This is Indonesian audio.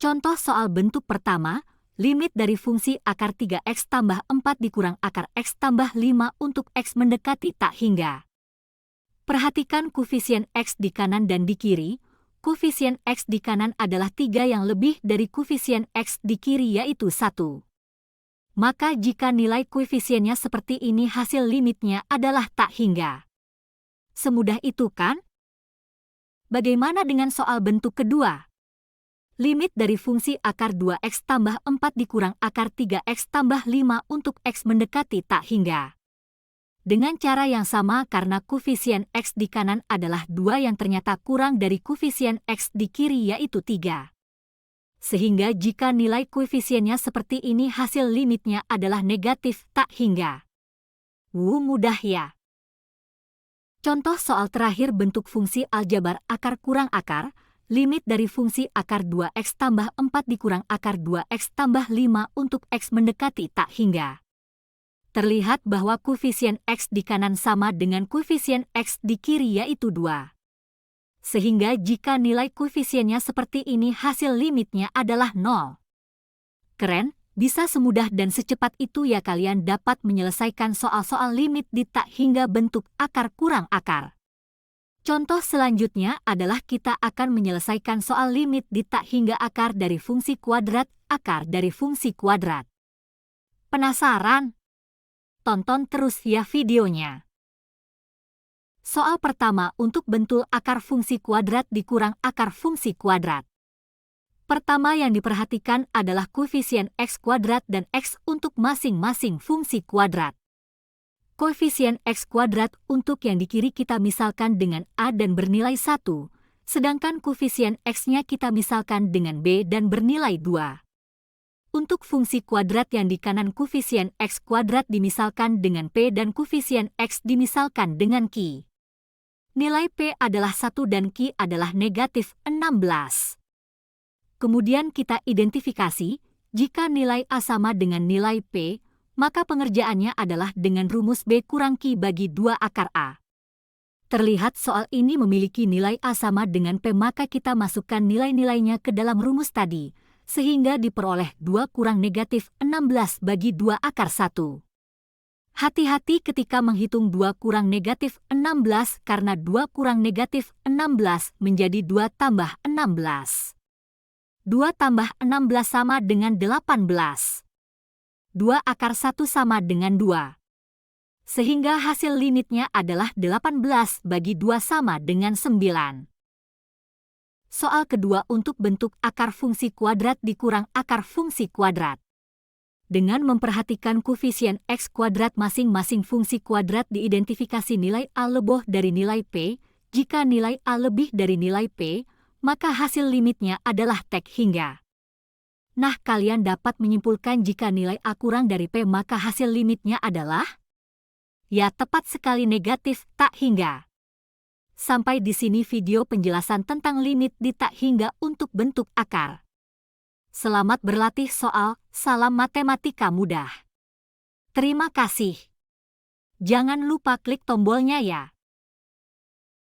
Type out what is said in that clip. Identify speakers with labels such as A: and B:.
A: Contoh soal bentuk pertama, limit dari fungsi akar 3x tambah 4 dikurang akar x tambah 5 untuk x mendekati tak hingga. Perhatikan koefisien x di kanan dan di kiri. Koefisien x di kanan adalah 3 yang lebih dari koefisien x di kiri yaitu 1. Maka jika nilai koefisiennya seperti ini hasil limitnya adalah tak hingga. Semudah itu kan? Bagaimana dengan soal bentuk kedua? Limit dari fungsi akar 2x tambah 4 dikurang akar 3x tambah 5 untuk x mendekati tak hingga. Dengan cara yang sama karena koefisien x di kanan adalah 2 yang ternyata kurang dari koefisien x di kiri yaitu 3. Sehingga jika nilai koefisiennya seperti ini hasil limitnya adalah negatif tak hingga. Mudah ya. Contoh soal terakhir bentuk fungsi aljabar akar kurang akar, limit dari fungsi akar 2x tambah 4 dikurang akar 2x tambah 5 untuk x mendekati tak hingga. Terlihat bahwa koefisien x di kanan sama dengan koefisien x di kiri yaitu 2. Sehingga jika nilai koefisiennya seperti ini hasil limitnya adalah 0. Keren, bisa semudah dan secepat itu ya kalian dapat menyelesaikan soal-soal limit di tak hingga bentuk akar kurang akar. Contoh selanjutnya adalah kita akan menyelesaikan soal limit di tak hingga akar dari fungsi kuadrat, akar dari fungsi kuadrat. Penasaran? Tonton terus ya videonya. Soal pertama untuk bentuk akar fungsi kuadrat dikurang akar fungsi kuadrat. Pertama yang diperhatikan adalah koefisien x kuadrat dan x untuk masing-masing fungsi kuadrat. Koefisien x kuadrat untuk yang di kiri kita misalkan dengan a dan bernilai 1, sedangkan koefisien x-nya kita misalkan dengan b dan bernilai 2. Untuk fungsi kuadrat yang di kanan koefisien x kuadrat dimisalkan dengan p dan koefisien x dimisalkan dengan q. Nilai p adalah 1 dan q adalah negatif 16. Kemudian kita identifikasi, jika nilai A sama dengan nilai P, maka pengerjaannya adalah dengan rumus B kurang Q bagi 2 akar A. Terlihat soal ini memiliki nilai A sama dengan P maka kita masukkan nilai-nilainya ke dalam rumus tadi, sehingga diperoleh 2 kurang negatif 16 bagi 2 akar 1. Hati-hati ketika menghitung 2 kurang negatif 16 karena 2 kurang negatif 16 menjadi 2 tambah 16. 2 tambah 16 sama dengan 18. 2 akar 1 sama dengan 2. Sehingga hasil limitnya adalah 18 bagi 2 sama dengan 9. Soal kedua untuk bentuk akar fungsi kuadrat dikurang akar fungsi kuadrat. Dengan memperhatikan koefisien x kuadrat masing-masing fungsi kuadrat diidentifikasi nilai A lebih dari nilai P, jika nilai A lebih dari nilai P, maka hasil limitnya adalah tak hingga. Nah, kalian dapat menyimpulkan jika nilai A kurang dari P maka hasil limitnya adalah? Ya, tepat sekali negatif tak hingga. Sampai di sini video penjelasan tentang limit di tak hingga untuk bentuk akar. Selamat berlatih soal, salam matematika mudah. Terima kasih. Jangan lupa klik tombolnya ya.